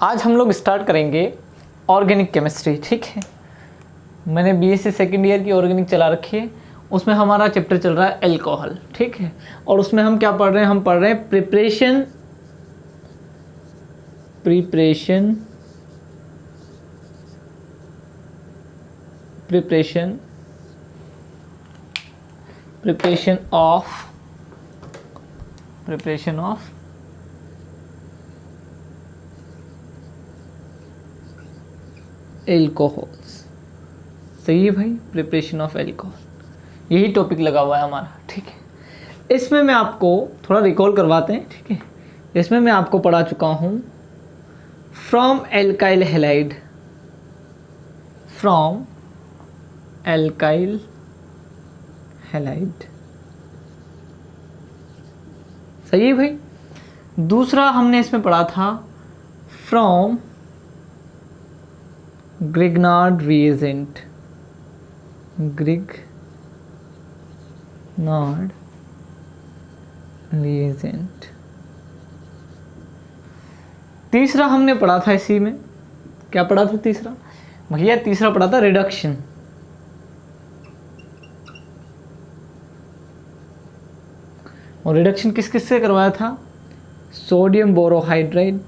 आज हम लोग स्टार्ट करेंगे ऑर्गेनिक केमिस्ट्री। ठीक है, मैंने बीएससी सेकेंड ईयर की ऑर्गेनिक चला रखी है, उसमें हमारा चैप्टर चल रहा है एल्कोहल। ठीक है, और उसमें हम क्या पढ़ रहे हैं, हम पढ़ रहे हैं प्रिपरेशन ऑफ एल्कोहल्स। सही है भाई, प्रिपरेशन ऑफ एल्कोहल, यही टॉपिक लगा हुआ है हमारा। ठीक है, इसमें मैं आपको थोड़ा रिकॉल करवाते हैं। ठीक है, इसमें मैं आपको पढ़ा चुका हूँ फ्रॉम एल्काइल हैलाइड। सही है भाई। दूसरा हमने इसमें पढ़ा था फ्रॉम ग्रिग्नार्ड रिएजेंट। तीसरा हमने पढ़ा था, इसी में क्या पढ़ा था तीसरा भैया? तीसरा पढ़ा था रिडक्शन। और रिडक्शन किस किस से करवाया था? Sodium borohydride,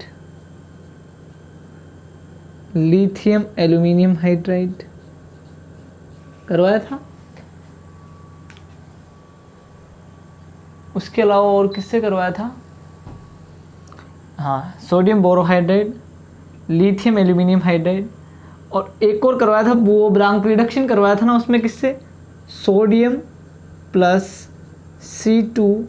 lithium aluminium hydride करवाया था। उसके अलावा और किससे करवाया था? हाँ, sodium borohydride, lithium aluminium hydride, और एक और करवाया था वो ब्रांक रिडक्शन करवाया था ना, उसमें किससे? सोडियम प्लस C2H5OH,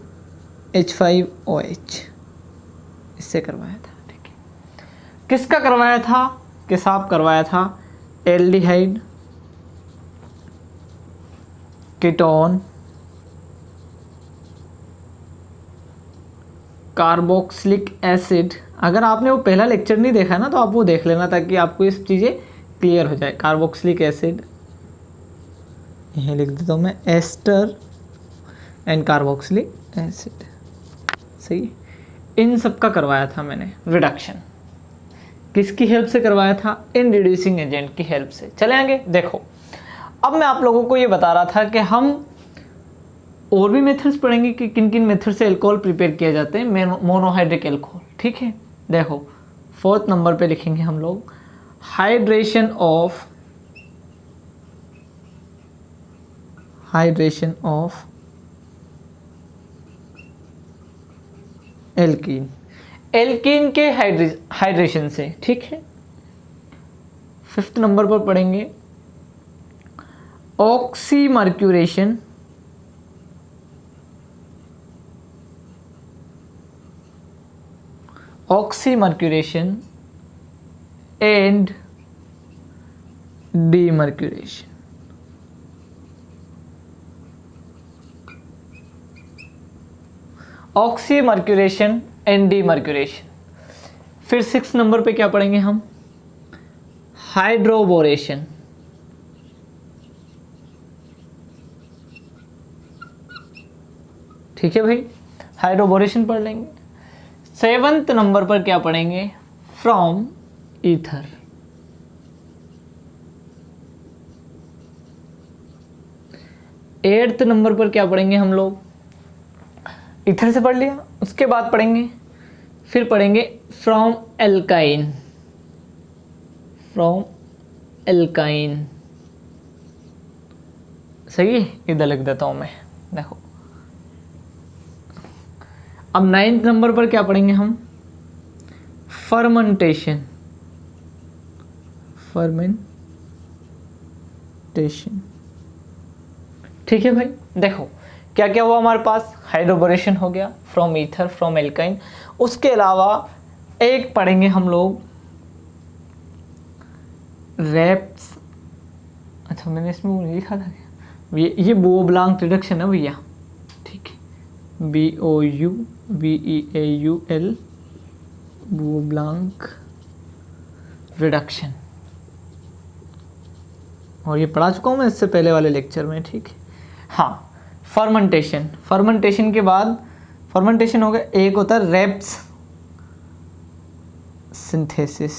इससे करवाया था। ठीक है, किसका करवाया था? किसाब करवाया था एल्डिहाइड, कीटोन, कार्बोक्सिलिक एसिड। अगर आपने वो पहला लेक्चर नहीं देखा ना तो आप वो देख लेना, ताकि आपको ये चीज़ें क्लियर हो जाए। कार्बोक्सिलिक एसिड, यहीं लिख देता हूँ मैं, एस्टर एंड कार्बोक्सिलिक एसिड। सही, इन सब का करवाया था मैंने रिडक्शन। किसकी हेल्प से करवाया था? इन रिड्यूसिंग एजेंट की हेल्प से। चले आगे, देखो अब मैं आप लोगों को ये बता रहा था कि हम और भी मेथड्स पढ़ेंगे कि किन किन मेथड से अल्कोहल प्रिपेयर किए जाते हैं, मोनोहाइड्रिक अल्कोहल। ठीक है, देखो 4th नंबर पे लिखेंगे हम लोग हाइड्रेशन ऑफ एल्कीन के हाइड्रेशन से। ठीक है, 5th नंबर पर पढ़ेंगे oxymercuration and demercuration. Oxymercuration and demercuration. फिर 6th नंबर पे क्या पढ़ेंगे हम? हाइड्रोबोरेशन। ठीक है भाई, हाइड्रोबोरेशन पढ़ लेंगे। 7th नंबर पर क्या पढ़ेंगे? From ether. एट्थ नंबर पर क्या पढ़ेंगे हम लोग? ईथर से पढ़ लिया। उसके बाद पढ़ेंगे, फिर पढ़ेंगे फ्रॉम एल्काइन। सही है, इधर लिख देता हूं मैं, देखो। अब 9th नंबर पर क्या पढ़ेंगे हम? फर्मेंटेशन। ठीक है भाई, देखो क्या क्या हुआ हमारे पास? हाइड्रोबोरेशन हो गया, फ्रॉम ईथर, फ्रॉम एल्काइन। उसके अलावा एक पढ़ेंगे हम लोग रैप्स। अच्छा, मैंने इसमें वो लिखा था क्या? ये बोब्लांक रिडक्शन है भैया। ठीक है, BOUVEAUL, बोब्लांक रिडक्शन, और ये पढ़ा चुका हूँ मैं इससे पहले वाले लेक्चर में। ठीक है, हाँ, फर्मेंटेशन के बाद फर्मेंटेशन हो गया, एक होता है रेप्स सिंथेसिस।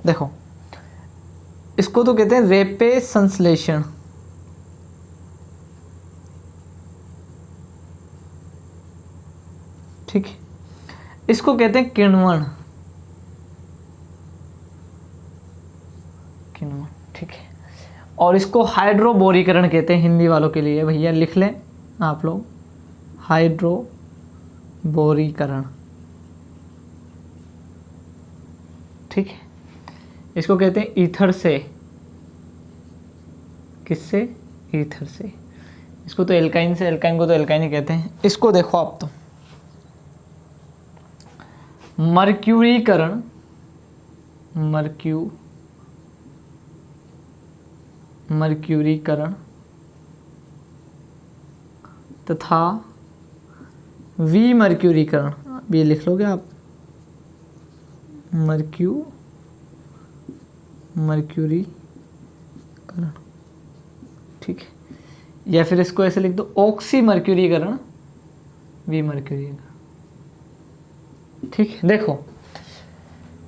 देखो इसको तो कहते हैं रेपे संश्लेषण, ठीक है। इसको कहते हैं किण्वन, किण्वन, ठीक है। और इसको हाइड्रोबोरीकरण कहते हैं, हिंदी वालों के लिए भैया लिख लें आप लोग, हाइड्रोबोरीकरण, ठीक है। इसको कहते हैं ईथर से, किससे, ईथर से। इसको तो एल्काइन से, एल्काइन को तो एल्काइन ही कहते हैं। इसको देखो आप तो मर्क्यूरीकरण, मर्क्यूरीकरण तथा विमर्क्यूरीकरण, ये लिख लोगे आप, मर्क्यूरीकरण, ठीक है। या फिर इसको ऐसे लिख दो ऑक्सीमर्क्यूरीकरण, विमर्क्यूरीकरण, ठीक है। देखो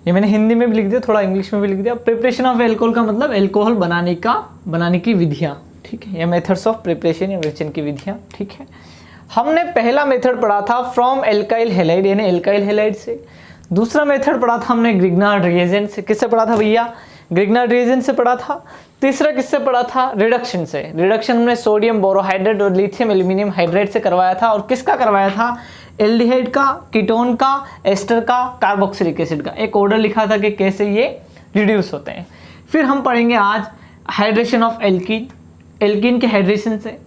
ये मैंने हिंदी में भी लिख दिया, थोड़ा इंग्लिश में भी लिख दिया। प्रिपरेशन ऑफ एल्कोहल का मतलब एल्कोहल बनाने की विधियाँ, ठीक है, या मेथड्स ऑफ प्रिपरेशन या विवेचन की विधियाँ, ठीक है। हमने पहला मेथड पढ़ा था फ्रॉम एल्काइल हैलाइड, यानी एल्काइल हैलाइड से। दूसरा मेथड पढ़ा था हमने ग्रिग्नार्ड रिएजेंट से। किससे पढ़ा था भैया, ग्रिग्नार्ड रिएजेंट से पढ़ा था। तीसरा किससे पढ़ा था, रिडक्शन से। रिडक्शन हमने सोडियम बोरोहाइड्रेट और लिथियम एल्यूमिनियम हाइड्रेट से करवाया था। और किसका करवाया था, एल्डिहाइड का, कीटोन का, एस्टर का, कार्बोक्सिलिक एसिड का। एक ऑर्डर लिखा था कि कैसे ये रिड्यूस होते हैं। फिर हम पढ़ेंगे आज हाइड्रेशन ऑफ एल्कीन, एल्कीन के हाइड्रेशन से,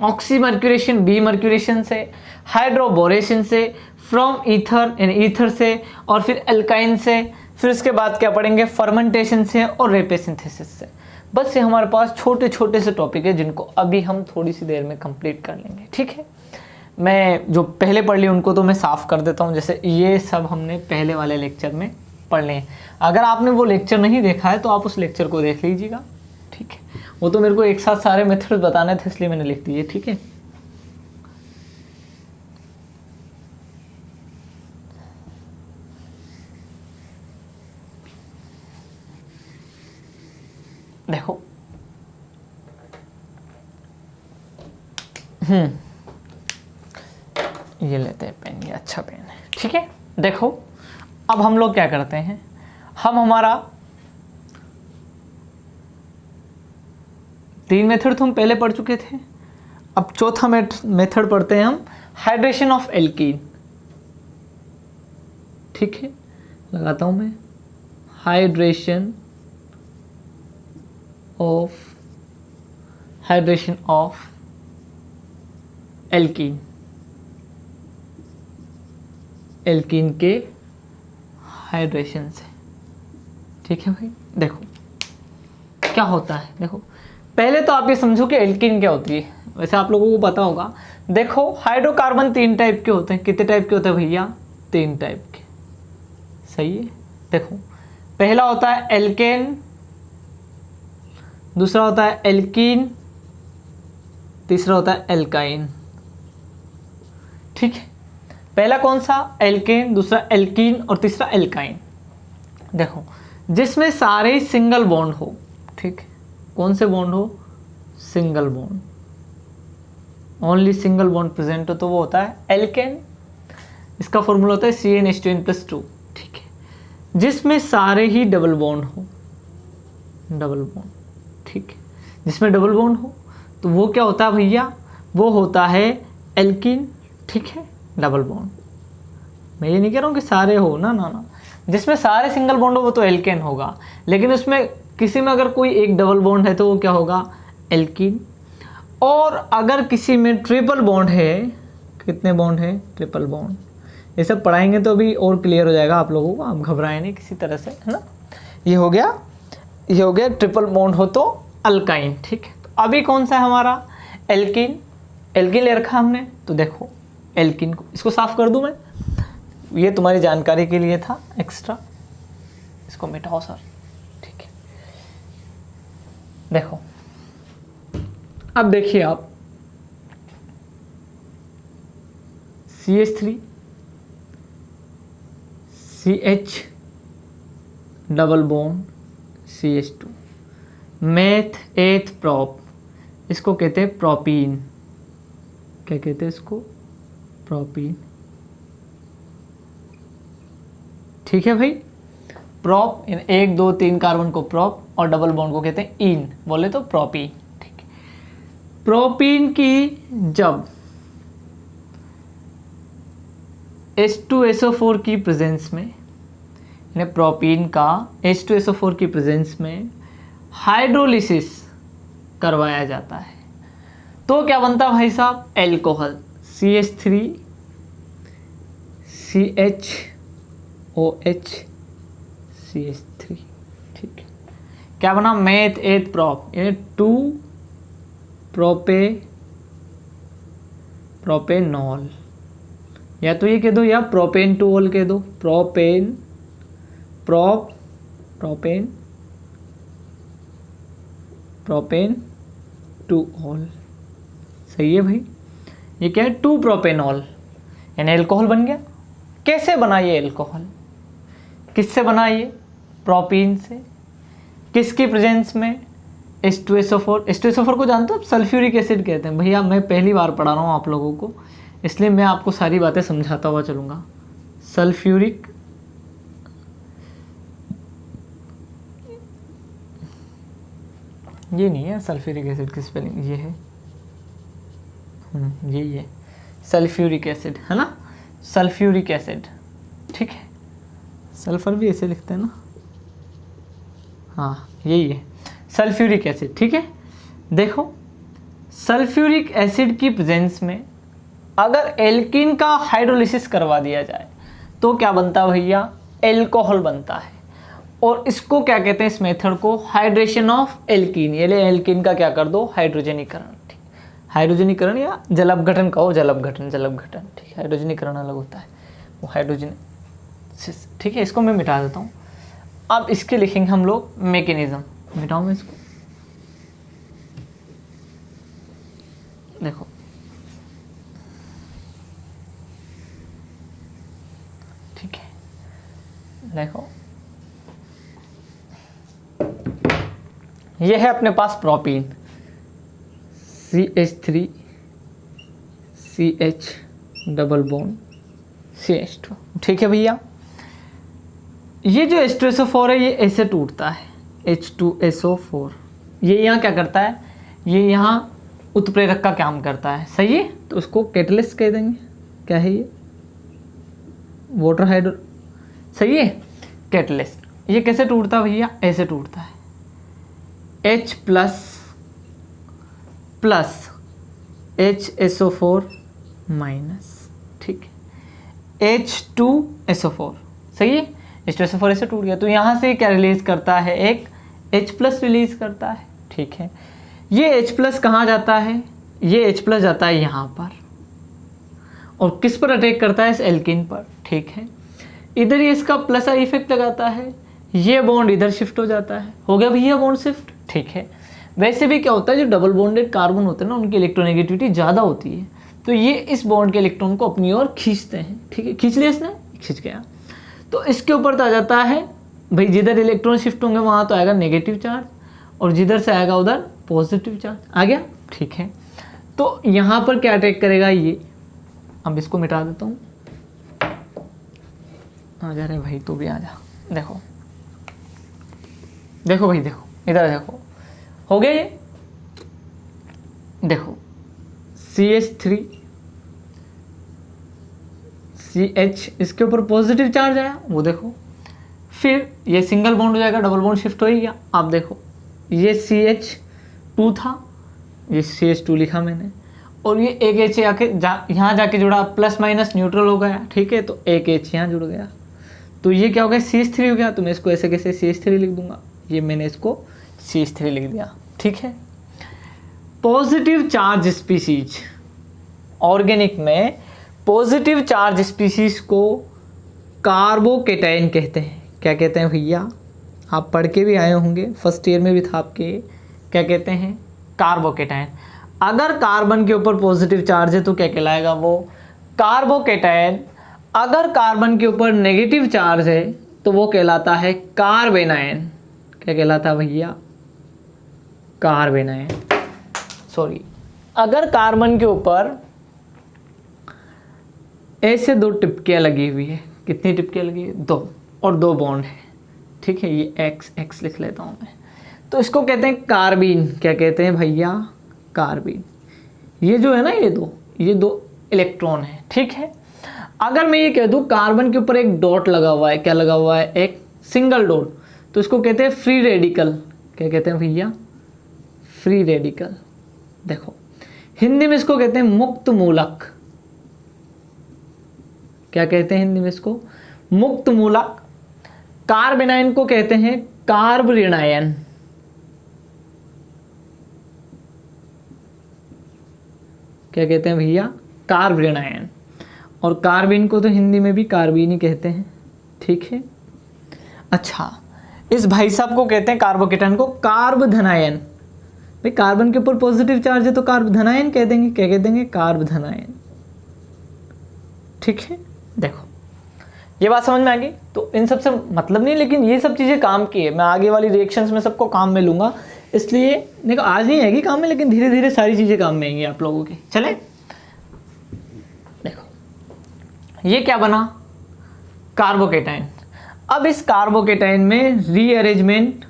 ऑक्सीमर्क्यूरेशन, डीमर्क्यूरेशन से, हाइड्रोबोरेशन से, फ्रॉम ईथर यानी ईथर से, और फिर एल्काइन से। फिर उसके बाद क्या पढ़ेंगे, फर्मेंटेशन से और रेपे सिंथेसिस से। बस ये हमारे पास छोटे छोटे से टॉपिक है जिनको अभी हम थोड़ी सी देर में कंप्लीट कर लेंगे, ठीक है। मैं जो पहले पढ़ ली उनको तो मैं साफ़ कर देता हूँ। जैसे ये सब हमने पहले वाले लेक्चर में पढ़ लिए। अगर आपने वो लेक्चर नहीं देखा है तो आप उस लेक्चर को देख लीजिएगा, ठीक है। वो तो मेरे को एक साथ सारे मेथड्स बताने थे इसलिए मैंने लिख दिए, ठीक है। देखो ये लेते हैं पेन, ये अच्छा पेन है, ठीक है। देखो अब हम लोग क्या करते हैं, हम हमारा 3 मेथड तो हम पहले पढ़ चुके थे। अब चौथा मेथड पढ़ते हैं हम, हाइड्रेशन ऑफ एल्कीन, ठीक है। लगाता हूं मैं, हाइड्रेशन ऑफ एल्कीन, एल्कीन के हाइड्रेशन से, ठीक है भाई। देखो क्या होता है, देखो पहले तो आप ये समझो कि एल्कीन क्या होती है। वैसे आप लोगों को पता होगा। देखो हाइड्रोकार्बन 3 टाइप के होते हैं। कितने टाइप के होते हैं भैया, 3 टाइप के, सही है। देखो पहला होता है एल्केन, दूसरा होता है एल्कीन, तीसरा होता है एल्काइन, ठीक है। पहला कौन सा, एल्केन, दूसरा एल्कीन और तीसरा एल्काइन। देखो जिसमें सारे सिंगल बॉन्ड हो, ठीक है। कौन से बॉन्ड हो, single bond, only single bond present हो तो वो होता है एल्केन। इसका फॉर्मूला होता है CnH2n+2, ठीक है। जिसमें सारे ही डबल बॉन्ड हो, डबल बॉन्ड, ठीक है। जिसमें डबल बॉन्ड हो तो वो क्या होता है भैया, वो होता है एल्कीन, ठीक है। डबल बॉन्ड, मैं ये नहीं कह रहा हूँ कि सारे हो ना, ना ना, जिसमें सारे सिंगल बॉन्ड हो वो तो एल्केन होगा। लेकिन उसमें किसी में अगर कोई एक डबल बॉन्ड है तो वो क्या होगा, एल्कीन। और अगर किसी में ट्रिपल बॉन्ड है, कितने बॉन्ड है, ट्रिपल बॉन्ड, ये सब पढ़ाएंगे तो अभी और क्लियर हो जाएगा आप लोगों को, आप घबराएं नहीं किसी तरह से, है ना। ये हो गया ट्रिपल बॉन्ड हो तो अल्काइन, ठीक है। तो अभी कौन सा है हमारा, एल्कीन, एल्कीन ले रखा हमने। तो देखो एल्कीन को, इसको साफ कर दूं मैं, ये तुम्हारी जानकारी के लिए था एक्स्ट्रा, इसको मिटाओ सर, ठीक है। देखो अब देखिए आप, CH3 CH double bond CH2। Meth eth prop, इसको कहते हैं प्रोपीन। क्या कहते हैं इसको? प्रोपीन। ठीक है भाई, प्रॉप, 1 2 3 कार्बन को प्रॉप और डबल बॉन्ड को कहते हैं इन, बोले तो प्रोपीन। ठीक है, प्रोपीन की जब H2SO4 की प्रेजेंस में, यानी प्रोपीन का H2SO4 की प्रेजेंस में हाइड्रोलिसिस करवाया जाता है तो क्या बनता है भाई साहब? Alcohol CH3 CHOH CH3। ठीक है, क्या बना? मेथ एथ प्रॉप, यानी 2 प्रोपेनॉल, या तो ये कह दो या प्रोपेन टू ऑल कह दो। प्रोपेन टू ऑल, सही है भाई। ये क्या है? 2 प्रोपेनॉल, यानी एल्कोहल बन गया। कैसे बना ये एल्कोहल? किससे बना ये? प्रोपीन से। किसकी प्रेजेंस में? H2SO4। H2SO4 को जानते हो आप? सल्फ्यूरिक एसिड कहते हैं। भैया मैं पहली बार पढ़ा रहा हूँ आप लोगों को, इसलिए मैं आपको सारी बातें समझाता हुआ चलूँगा। सल्फ्यूरिक, ये नहीं है सल्फ्यूरिक एसिड की स्पेलिंग, ये है यही है सल्फ्यूरिक एसिड, है ना? Sulphuric acid. ठीक है, सल्फर भी ऐसे लिखते हैं ना? हाँ, यही है सल्फ्यूरिक एसिड। ठीक है, देखो सल्फ्यूरिक एसिड की प्रेजेंस में अगर एल्कीन का हाइड्रोलिसिस करवा दिया जाए तो क्या बनता है भैया? एल्कोहल बनता है। और इसको क्या कहते हैं? इस मेथड को हाइड्रेशन ऑफ एल्कीन, ये एल्कीन का क्या कर दो? हाइड्रोजनीकरण। ठीक, हाइड्रोजनीकरण या जलअपघटन कहो, जलअपघटन। ठीक है, हाइड्रोजनीकरण अलग होता है, वो हाइड्रोजन। ठीक है, इसको मैं मिटा देता हूँ। अब इसके लिखेंगे हम लोग मैकेनिज्म। मिटाऊँ मैं इसको? देखो ठीक है, देखो ये है अपने पास propene CH3 CH double bond CH2। ठीक है भैया, ये जो H2SO4 है ये ऐसे टूटता है, H2SO4। ये यहाँ क्या करता है? ये यहाँ उत्प्रेरक का काम करता है, सही है? तो उसको कैटलिस्ट कह देंगे। क्या है ये? वाटर हाइड्रो, सही है, कैटलिस्ट। ये कैसे टूटता है भैया? ऐसे टूटता है, H प्लस HSO4 माइनस। ठीक है, H2SO4, सही है? H2SO4 ऐसे टूट गया तो यहाँ से क्या रिलीज करता है? एक H प्लस रिलीज करता है। ठीक है, ये H प्लस कहाँ जाता है? ये H प्लस जाता है यहाँ पर, और किस पर अटैक करता है? इस एल्कीन पर। ठीक है, इधर ये इसका प्लस आई इफेक्ट लगाता है, ये बॉन्ड इधर शिफ्ट हो जाता है। हो गया भैया बॉन्ड शिफ्ट। ठीक है, वैसे भी क्या होता है, जो डबल बॉन्डेड कार्बन होते हैं ना, उनकी इलेक्ट्रोनेगेटिविटी ज़्यादा होती है, तो ये इस बॉन्ड के इलेक्ट्रॉन को अपनी ओर खींचते हैं। ठीक है, खींच लिया इसने, खींच गया, तो इसके ऊपर तो आ जाता है भाई, जिधर इलेक्ट्रॉन शिफ्ट होंगे वहाँ तो आएगा नेगेटिव चार्ज, और जिधर से आएगा उधर पॉजिटिव चार्ज आ गया। ठीक है, तो यहाँ पर क्या अटैक करेगा ये? अब इसको मिटा देता हूँ। आ जा रहे भाई, तो भी आ जा। देखो देखो भाई, देखो इधर देखो, हो गया ये। देखो CH3 CH, इसके ऊपर पॉजिटिव चार्ज आया, वो देखो। फिर ये सिंगल बॉन्ड हो जाएगा, डबल बॉन्ड शिफ्ट हो ही गया। आप देखो ये CH2 था, ये CH2 लिखा मैंने, और ये एक H यहाँ जाके जुड़ा, प्लस माइनस न्यूट्रल हो गया। ठीक है, तो एक H यहाँ जुड़ गया, तो ये क्या हो गया? CH3 हो गया। तो मैं इसको ऐसे कैसे CH3 लिख दूंगा, ये मैंने इसको CH3 लिख दिया। ठीक है, पॉजिटिव चार्ज स्पीसीज, ऑर्गेनिक में पॉजिटिव चार्ज स्पीसीज को कार्बोकेटाइन कहते हैं। क्या कहते हैं भैया? आप पढ़ के भी आए होंगे, फर्स्ट ईयर में भी था आपके। क्या कहते हैं? कार्बोकेटाइन। अगर कार्बन के ऊपर पॉजिटिव चार्ज है तो क्या कहलाएगा वो? कार्बोकेटाइन। अगर कार्बन के ऊपर नेगेटिव चार्ज है तो वो कहलाता है कार्बेनायन। क्या कहलाता है भैया? कार्बेनायन। सॉरी, अगर कार्बन के ऊपर ऐसे 2 टिपकियाँ लगी हुई है, कितनी टिपकियाँ लगी है? 2, और 2 बॉन्ड है, ठीक है, ये एक्स लिख लेता हूँ मैं, तो इसको कहते हैं कार्बीन। क्या कहते हैं भैया? कार्बीन। ये जो है ना, ये दो इलेक्ट्रॉन है, ठीक है। अगर मैं ये कह दूँ कार्बन के ऊपर एक डॉट लगा हुआ है, क्या लगा हुआ है? एक सिंगल डॉट, तो इसको कहते हैं फ्री रेडिकल। क्या कहते हैं भैया? Free radical. देखो हिंदी में इसको कहते हैं मुक्त मूलक। क्या कहते हैं हिंदी में इसको? मुक्त मूलक। कार्बेनायन को कहते हैं कार्ब ऋणायन। क्या कहते हैं भैया? कार्ब ऋणायन। और कार्बिन को तो हिंदी में भी कार्बीन ही कहते हैं, ठीक है। अच्छा, इस भाई साहब को कहते हैं कार्बोकेटायन को कार्ब धनायन। भाई कार्बन के ऊपर पॉजिटिव चार्ज है तो कार्ब धनायन कह देंगे। क्या कह देंगे? कार्ब धनायन, ठीक है। देखो ये बात समझ में आ गई। तो इन सब से मतलब नहीं, लेकिन ये सब चीज़ें काम की है। मैं आगे वाली रिएक्शंस में सबको काम में लूँगा, इसलिए देखो आज नहीं आएगी काम में, लेकिन धीरे धीरे सारी चीज़ें काम में आएंगी आप लोगों की। चले, देखो ये क्या बना? कार्बोकेटाइन। अब इस कार्बोकेटाइन में रीअरेंजमेंट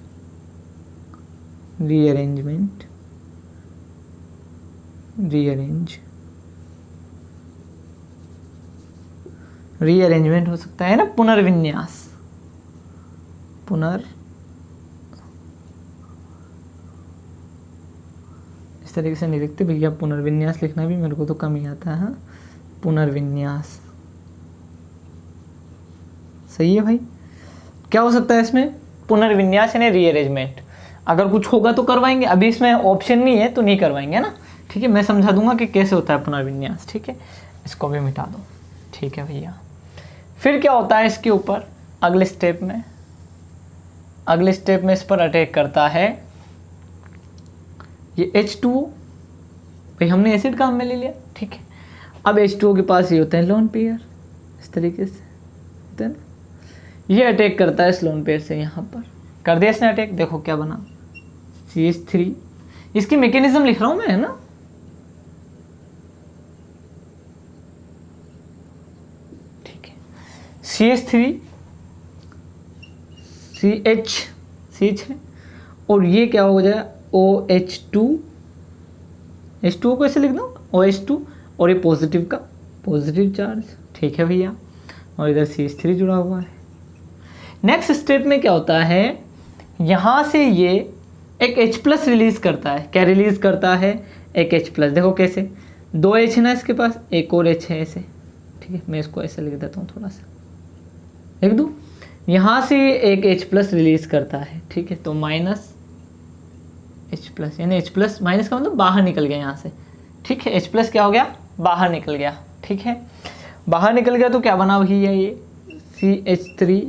हो सकता है ना, पुनर्विन्यास। इस तरीके से नहीं लिखते भैया, पुनर्विन्यास लिखना भी मेरे को तो कम ही आता है। पुनर्विन्यास सही है भाई। क्या हो सकता है इसमें? पुनर्विन्यास यानी रीअरेंजमेंट। अगर कुछ होगा तो करवाएंगे, अभी इसमें ऑप्शन नहीं है तो नहीं करवाएंगे ना, ठीक है। मैं समझा दूंगा कि कैसे होता है पुनर्विन्यास, ठीक है। इसको भी मिटा दो, ठीक है भैया। फिर क्या होता है इसके ऊपर? अगले स्टेप में इस पर अटैक करता है ये H2O। भाई हमने एसिड काम में ले लिया, ठीक है। अब H2O के पास ये होते हैं लोन पेयर, इस तरीके से होते हैं ना। ये अटैक करता है इस लोन पेयर से, यहाँ पर कर दिया इसने अटैक। देखो क्या बना? CH3। इसकी मैकेनिज्म लिख रहा हूँ मैं, है ना। ठीक है, CH3 CH है, और ये क्या हो जाए? OH2। H2O को ऐसे लिख दो, OH2, और ये पॉजिटिव का पॉजिटिव चार्ज, ठीक है भैया। और इधर CH3 जुड़ा हुआ है। नेक्स्ट स्टेप में क्या होता है? यहाँ से ये एक H+ रिलीज करता है। क्या रिलीज करता है? एक H+। देखो कैसे, 2 H है ना इसके पास, एक और H है ऐसे, ठीक है। मैं इसको ऐसे लिख देता हूँ, थोड़ा सा लिख दूँ। यहाँ से एक H+ रिलीज करता है, ठीक है। तो -H+, यानी H+ माइनस का मतलब बाहर निकल गया यहाँ से, ठीक है। H+ क्या हो गया? बाहर निकल गया, ठीक है। बाहर निकल गया तो क्या बना भैया? ये CH3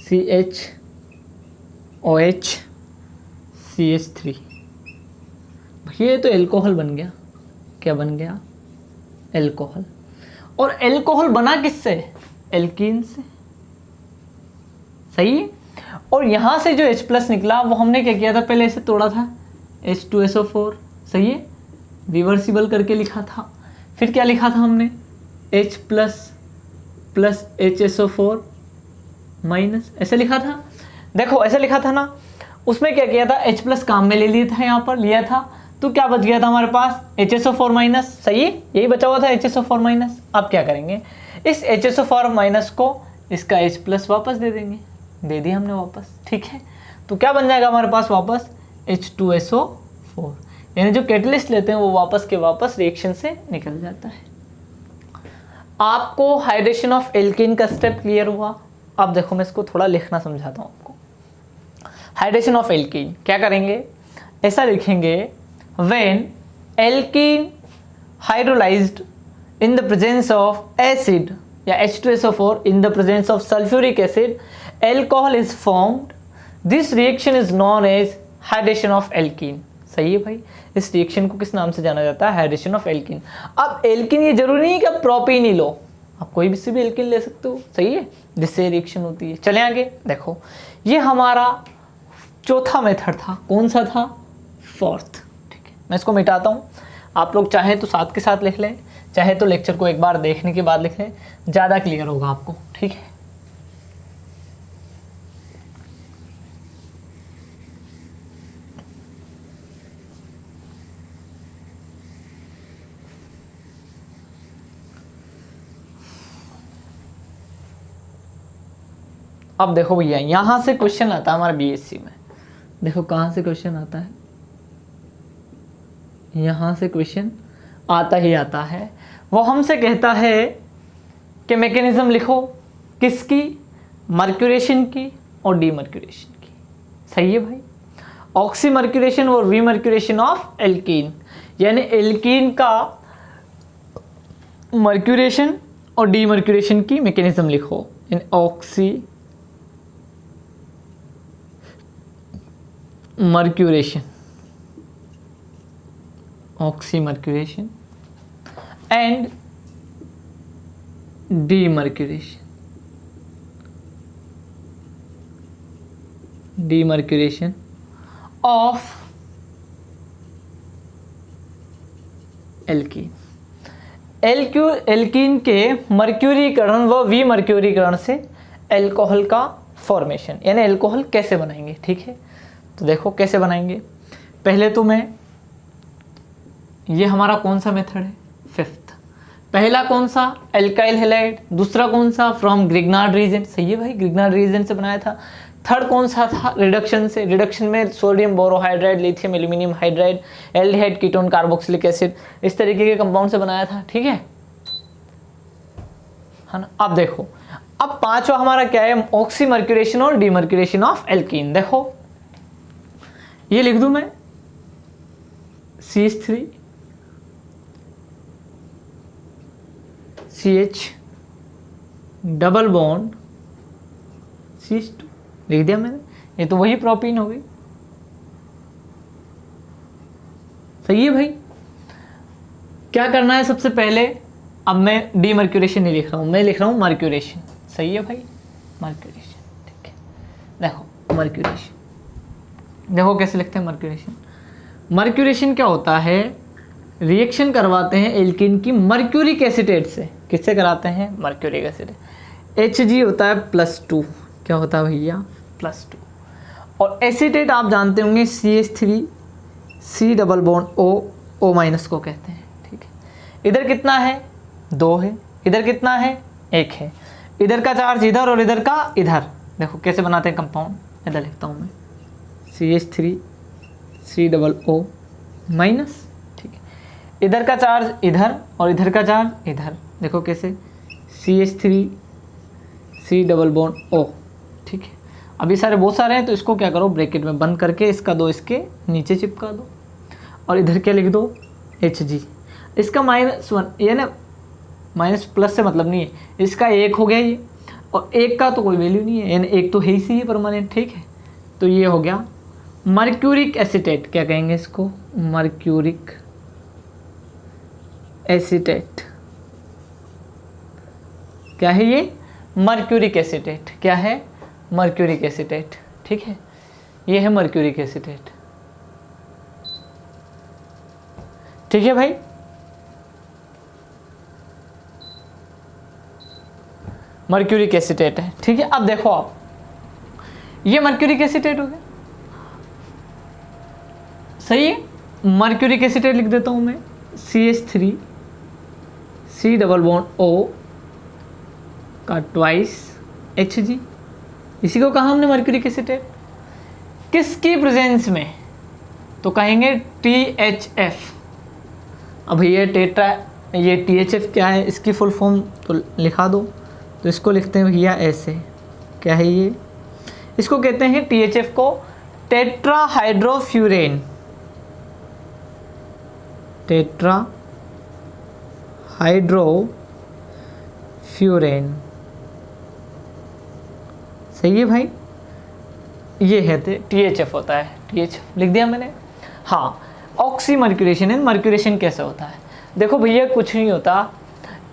CHOH CH3। ये तो एल्कोहल बन गया। क्या बन गया? एल्कोहल। और एल्कोहल बना किससे? एल्कीन से, सही है। और यहाँ से जो H+ निकला वो हमने क्या किया था? पहले इसे तोड़ा था, H2SO4, सही है, रिवर्सिबल करके लिखा था। फिर क्या लिखा था हमने? H+ प्लस HSO4 माइनस, ऐसे लिखा था। देखो ऐसे लिखा था ना। उसमें क्या किया था? H+ काम में ले लिया था, यहाँ पर लिया था, तो क्या बच गया था हमारे पास? HSO4 माइनस, सही है, यही बचा हुआ था HSO4 माइनस। अब क्या करेंगे? इस HSO4 माइनस को इसका H+ वापस दे देंगे। दे दिया हमने वापस, ठीक है। तो क्या बन जाएगा हमारे पास वापस? H2SO4, यानी जो कैटलिस्ट लेते हैं वो वापस के वापस रिएक्शन से निकल जाता है। आपको हाइड्रेशन ऑफ एल्कीन का स्टेप क्लियर हुआ। अब देखो मैं इसको थोड़ा लिखना समझाता हूँ आपको। हाइड्रेशन ऑफ एल्कीन क्या करेंगे? ऐसा लिखेंगे, when alkene hydrolysed in the presence of acid या H2SO4 in the presence of sulfuric acid, alcohol is formed. This reaction is known as hydration of alkene. सही है भाई। इस रिएक्शन को किस नाम से जाना जाता है? Hydration of alkene. अब एल्कीन ये जरूरी नहीं कि आप प्रोपीन ही लो, आप कोई भी से भी एल्किन ले सकते हो, सही है, जिससे रिएक्शन होती है। चलें आगे, देखो ये हमारा चौथा मेथड था, कौन सा था, फोर्थ। ठीक है, मैं इसको मिटाता हूँ, आप लोग चाहे तो साथ के साथ लिख लें, चाहे तो लेक्चर को एक बार देखने के बाद लिख लें, ज़्यादा क्लियर होगा आपको। ठीक है, अब देखो भैया यहाँ से क्वेश्चन आता है हमारा बीएससी में। देखो कहाँ से क्वेश्चन आता है, यहाँ से क्वेश्चन आता ही आता है। वो हमसे कहता है कि मैकेनिज्म लिखो, किसकी, मर्क्यूरेशन की और डीमर्क्यूरेशन की। सही है भाई, ऑक्सीमर्क्यूरेशन और रीमर्क्यूरेशन ऑफ एल्कीन, यानी एल्कीन का मर्क्यूरेशन और डीमर्क्यूरेशन की मैकेनिज्म लिखो। In oxymercuration and demercuration of alkene. Alkene के मर्क्यूरीकरण व विमर्क्यूरीकरण से एल्कोहल का फॉर्मेशन, यानी एल्कोहल कैसे बनाएंगे। ठीक है, तो देखो कैसे बनाएंगे। पहले तो मैं, ये हमारा कौन सा मेथड है, फिफ्थ। पहला कौन सा, एल्काइल हैलाइड। दूसरा कौन सा, फ्रॉम ग्रिग्नार्ड रीजन। सही है भाई, ग्रिग्नार्ड रीजन से बनाया था। थर्ड कौन सा था, रिडक्शन से। रिडक्शन में sodium borohydride, lithium aluminium hydride, aldehyde ketone, carboxylic acid, इस तरीके के कंपाउंड से बनाया था। ठीक है ना। अब देखो, अब पांचवा हमारा क्या है, ऑक्सीमर्क्यूरेशन और डीमर्क्यूरेशन ऑफ एल्कीन। देखो ये लिख दूं मैं, CH3 CH double bond CH2 लिख दिया मैंने, ये तो वही प्रोपीन हो गई। सही है भाई, क्या करना है सबसे पहले, अब मैं डीमर्क्यूरेशन नहीं लिख रहा हूँ, मैं लिख रहा हूँ मर्क्यूरेशन। सही है भाई, मर्क्यूरेशन। ठीक है, देखो मर्क्यूरेशन, देखो कैसे लिखते हैं मर्क्यूरेशन। मर्क्यूरेशन क्या होता है, रिएक्शन करवाते हैं एल्कीन की मर्क्यूरिक एसीटेट से। किससे कराते हैं, मर्क्यूरिक एसीटेट। Hg होता है +2, क्या होता है भैया, +2। और एसीटेट आप जानते होंगे CH3 C double bond O minus को कहते हैं। ठीक है, इधर कितना है, 2 है, इधर कितना है, 1 है। इधर का चार्ज इधर और इधर का इधर। देखो कैसे बनाते हैं कंपाउंड, इधर लिखता हूँ मैं, CH3 C double O minus. ठीक है, इधर का चार्ज इधर और इधर का चार्ज इधर। देखो कैसे, CH3 C double bond O। ठीक है, अब ये सारे बहुत सारे हैं, तो इसको क्या करो, ब्रैकेट में बंद करके इसका दो इसके नीचे चिपका दो, और इधर क्या लिख दो, Hg। इसका -1, यानी माइनस प्लस से मतलब नहीं है, इसका 1 हो गया ये, और 1 का तो कोई वैल्यू नहीं है, यानी 1 तो है ही सी है परमानेंट। ठीक है, तो ये हो गया मर्क्यूरिक एसीटेट। क्या कहेंगे इसको, मर्क्यूरिक एसीटेट। क्या है ये, मर्क्यूरिक एसीटेट। क्या है, मर्क्यूरिक एसीटेट। ठीक है, ये है मर्क्यूरिक एसीटेट। ठीक है भाई, मर्क्यूरिक एसीटेट है। ठीक है, अब देखो आप, ये मर्क्यूरिक एसीटेट हो गया। सही है, मर्क्यूरिक एसीटेट लिख देता हूं मैं, CH3 C double bond O का ट्वाइस Hg। इसी को कहा हमने मर्क्यूरिक एसीटेट। किसकी प्रेजेंस में, तो कहेंगे THF। अब ये टेट्रा, ये THF क्या है, इसकी फुल फॉर्म तो लिखा दो, तो इसको लिखते हैं भैया ऐसे। क्या है ये, इसको कहते हैं THF को टेट्रा हाइड्रोफ्यूरेन। टेट्रा हाइड्रोफ्यूरेन। सही है भाई, ये है THF होता है, THF लिख दिया मैंने। हाँ, ऑक्सीमर्क्यूरेशन एंड मर्क्यूरेशन कैसे होता है, देखो भैया कुछ नहीं होता,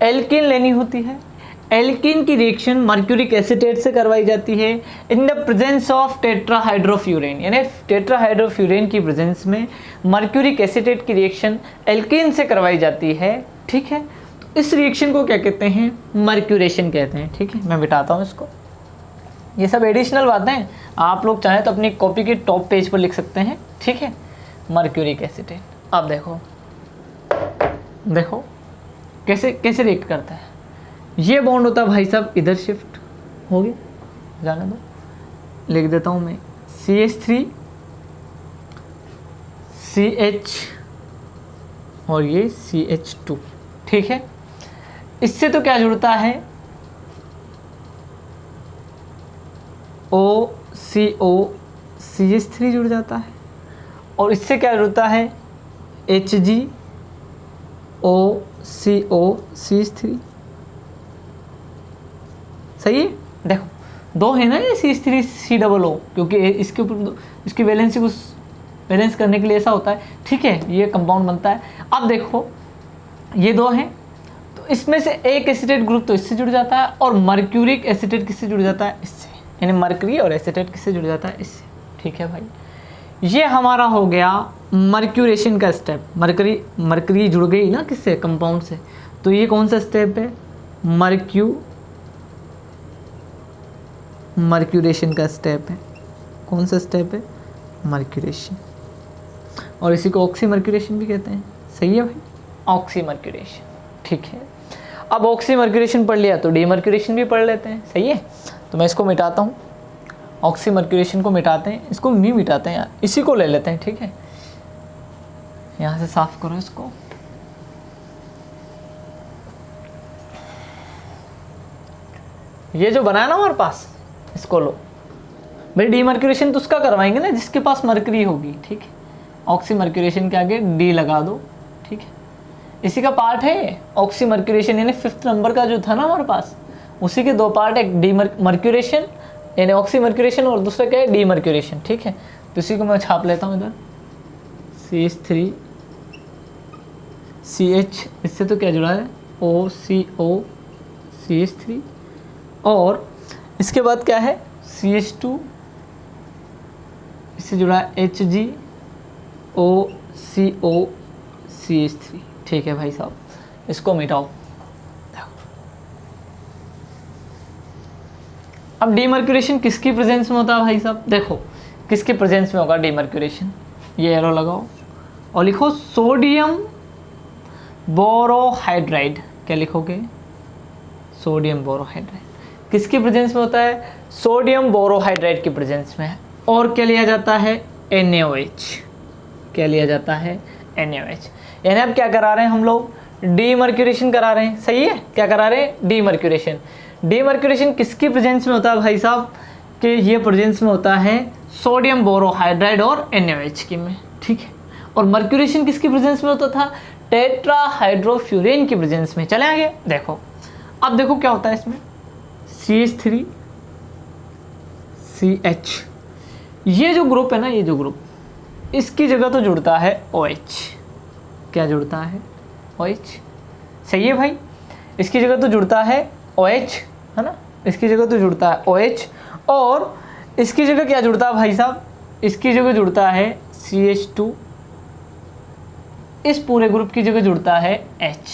एल्कीन लेनी होती है, एल्कीन की रिएक्शन मर्क्यूरिक एसीटेट से करवाई जाती है in the presence of tetrahydrofuran, यानी टेट्राहाइड्रोफ्यूरेन की प्रेजेंस में मर्क्यूरिक एसीटेट की रिएक्शन एल्कीन से करवाई जाती है। ठीक है, तो इस रिएक्शन को क्या कहते हैं? मर्क्यूरेशन कहते हैं। ठीक है, मैं मिटाता हूँ इसको। ये सब एडिशनल बातें हैं, आप लोग चाहें तो अपनी कॉपी के टॉप पेज पर लिख सकते हैं। ठीक है, मर्क्यूरिक एसीटेट। अब देखो कैसे कैसे रिएक्ट करता है। ये बॉन्ड होता है भाई साहब, इधर शिफ्ट हो गया, जाने दो, लिख देता हूँ मैं CH3 CH और ये CH2। ठीक है, इससे तो क्या जुड़ता है? OCO CH3 जुड़ जाता है, और इससे क्या जुड़ता है? HgOCO CH3। सही है, देखो दो है ना ये CH3COO, क्योंकि इसके ऊपर इसकी वैलेंसी को बैलेंस करने के लिए ऐसा होता है। ठीक है, ये कंपाउंड बनता है। अब देखो ये दो हैं, तो इसमें से एक एसीटेट ग्रुप तो इससे जुड़ जाता है, और मर्क्यूरिक एसीटेट किससे जुड़ जाता है? इससे, यानी मर्करी और एसीटेट किससे जुड़ जाता है? इससे। ठीक है भाई, ये हमारा हो गया मर्क्यूरेशन का स्टेप। मर्करी जुड़ गई ना किससे? कंपाउंड से। तो ये कौन सा स्टेप है? मर्क्यूरेशन का स्टेप है। कौन सा स्टेप है? मर्क्यूरेशन, और इसी को ऑक्सीमर्क्यूरेशन भी कहते हैं। सही है भाई, ऑक्सीमर्क्यूरेशन। ठीक है, अब ऑक्सीमर्क्यूरेशन पढ़ लिया तो डीमर्क्यूरेशन भी पढ़ लेते हैं। सही है, तो मैं इसको मिटाता हूँ, ऑक्सीमर्क्यूरेशन को मिटाते हैं, इसको नहीं मिटाते हैं यार, इसी को ले लेते हैं। ठीक है, यहाँ से साफ करो इसको। ये जो बना है ना हमारे पास, इसको लो भाई। डीमर्क्यूरेशन तो उसका करवाएंगे ना जिसके पास मर्करी होगी। ठीक है, ऑक्सीमर्क्यूरेशन के आगे डी लगा दो। ठीक है, इसी का पार्ट है ऑक्सीमर्क्यूरेशन, यानी 5th नंबर का जो था ना हमारे पास, उसी के दो पार्ट, एक डीमर्क्यूरेशन यानी ऑक्सीमर्क्यूरेशन, और दूसरा क्या है? डीमर्क्यूरेशन। ठीक है, तो इसी को मैं छाप लेता हूँ इधर, CH3 CH, इससे तो क्या जुड़ा है? OCO CH3, और इसके बाद क्या है? CH2, इससे जुड़ा है HgOCO CH3। ठीक है भाई साहब, इसको मिटाओ। अब डीमर्क्यूरेशन किसकी प्रेजेंस में होता है भाई साहब? देखो किसके प्रेजेंस में होगा डीमर्क्यूरेशन, ये एरो लगाओ और लिखो सोडियम बोरोहाइड्राइड। क्या लिखोगे? Sodium borohydride. किसकी प्रेजेंस में होता है? सोडियम बोरोहाइड्राइड की प्रेजेंस में। और क्या लिया जाता है? NaOH। क्या लिया जाता है? NaOH। यानी अब क्या करा रहे हैं हम लोग? डीमर्क्यूरेशन करा रहे हैं। सही है, क्या करा रहे हैं? डीमर्क्यूरेशन। डीमर्क्यूरेशन किसकी प्रेजेंस में होता है भाई साहब? कि ये प्रेजेंस में होता है सोडियम बोरोहाइड्राइड और NaOH की में। ठीक है, और मर्क्यूरेशन किसकी प्रेजेंस में होता था? टेट्राहाइड्रोफ्यूरेन की प्रेजेंस में। चले आगे देखो, अब देखो क्या होता है इसमें, CH3 CH, ये जो ग्रुप है ना, ये जो ग्रुप, इसकी जगह तो जुड़ता है OH। क्या जुड़ता है? OH। सही है भाई, इसकी जगह तो जुड़ता है OH, है ना, इसकी जगह तो जुड़ता है OH, और इसकी जगह क्या जुड़ता है भाई साहब? इसकी जगह जुड़ता है CH2, इस पूरे ग्रुप की जगह जुड़ता है H,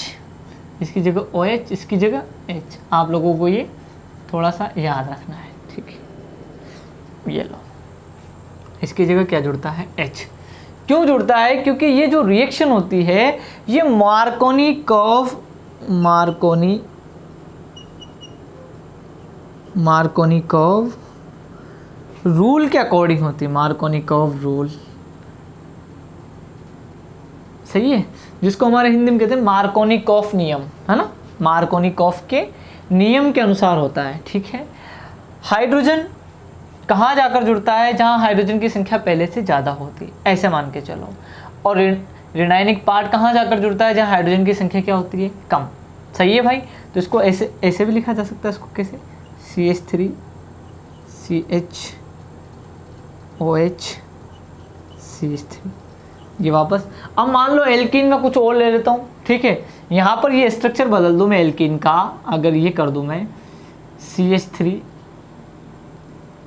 इसकी जगह OH, इसकी जगह H। आप लोगों को ये थोड़ा सा याद रखना है। ठीक है, ये लो, इसकी जगह क्या जुड़ता है? H। क्यों जुड़ता है? क्योंकि ये जो रिएक्शन होती है ये मार्कोनी कर्व रूल के अकॉर्डिंग होती है। मार्कोनी कर्व रूल, सही है, जिसको हमारे हिंदी में कहते हैं मार्कोनिकॉफ नियम, है ना, मार्कोनिकॉफ के नियम के अनुसार होता है। ठीक है, हाइड्रोजन कहाँ जाकर जुड़ता है? जहाँ हाइड्रोजन की संख्या पहले से ज़्यादा होती है, ऐसे मान के चलो। और ऋणायनिक पार्ट कहाँ जाकर जुड़ता है? जहाँ हाइड्रोजन की संख्या क्या होती है? कम। सही है भाई, तो इसको ऐसे भी लिखा जा सकता है। इसको कैसे? CH3 CH OH CH3। ये वापस। अब मान लो एल्कीन का कुछ और ले लेता हूँ, ठीक है, यहाँ पर ये स्ट्रक्चर बदल दूँ मैं एल्कीन का, अगर ये कर दूँ मैं CH3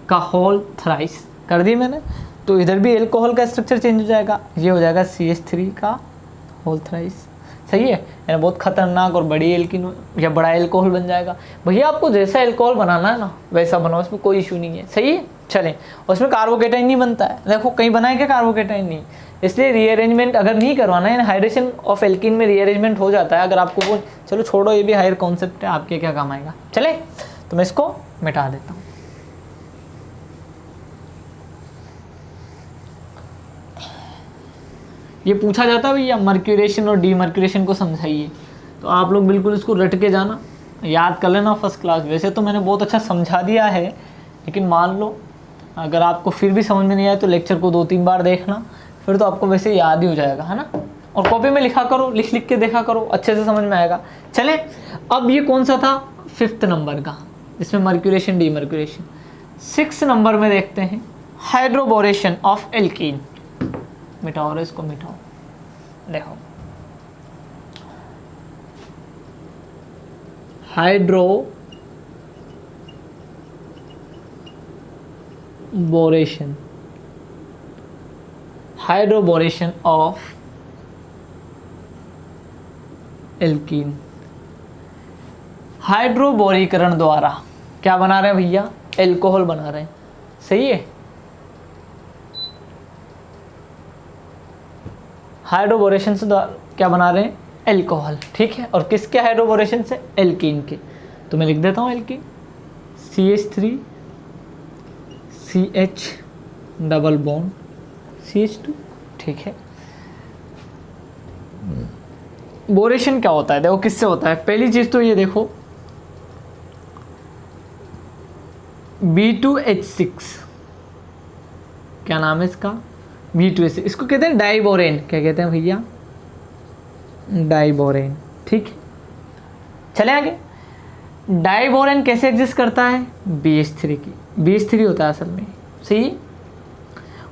का होल थ्राइस कर दी मैंने, तो इधर भी एल्कोहल का स्ट्रक्चर चेंज हो जाएगा, ये हो जाएगा CH3 का होल थ्राइस। सही है, यानी बहुत खतरनाक और बड़ी एल्कीन या बड़ा एल्कोहल बन जाएगा। भैया आपको जैसा एल्कोहल बनाना है ना वैसा बनाओ, उसमें कोई इशू नहीं है। सही है, चलें, उसमें कार्बोकेटाइन नहीं बनता है, देखो कहीं बनाए क्या कार्बोकेटाइन नहीं, इसलिए रीअरेंजमेंट अगर नहीं करवाना है, हाइड्रेशन ऑफ एल्कीन में रीअरेंजमेंट हो जाता है अगर आपको वो। चलो छोड़ो, ये भी हायर कॉन्सेप्ट है, आपके क्या काम आएगा। चले, तो मैं इसको मिटा देता हूँ। ये पूछा जाता है भैया मर्क्यूरेशन और डीमर्क्यूरेशन को समझाइए, तो आप लोग बिल्कुल इसको रट के जाना, याद कर लेना फर्स्ट क्लास। वैसे तो मैंने बहुत अच्छा समझा दिया है, लेकिन मान लो अगर आपको फिर भी समझ में नहीं आए तो लेक्चर को 2-3 बार देखना, फिर तो आपको वैसे याद ही हो जाएगा, है ना। और कॉपी में लिखा करो, लिख लिख के देखा करो, अच्छे से समझ में आएगा। चलें, अब ये कौन सा था, 5th नंबर का, इसमें मर्क्यूरेशन डीमर्क्यूरेशन। 6 नंबर में देखते हैं हाइड्रोबोरेशन ऑफ एल्कीन। मिटाओ रे इसको, मिटाओ। देखो हाइड्रोबोरेशन ऑफ एल्कीन। हाइड्रोबोरीकरण द्वारा क्या बना रहे हैं भैया, एल्कोहल बना रहे हैं। सही है, हाइड्रोबोरेशन से क्या बना रहे हैं, एल्कोहल। ठीक है, और किसके हाइड्रोबोरेशन से, एल्कीन के। तो मैं लिख देता हूँ alkene, CH3 CH double bond CH2। ठीक है, बोरेशन क्या होता है, देखो किससे होता है। पहली चीज तो ये देखो B2H6, क्या नाम है इसका, B2H6, इसको कहते हैं डाइबोरेन। क्या कहते हैं भैया, डाइबोरेन। ठीक है, चले आगे। डाइबोरेन कैसे एग्जिस्ट करता है, BH3 की, BH3 होता है असल में। सही,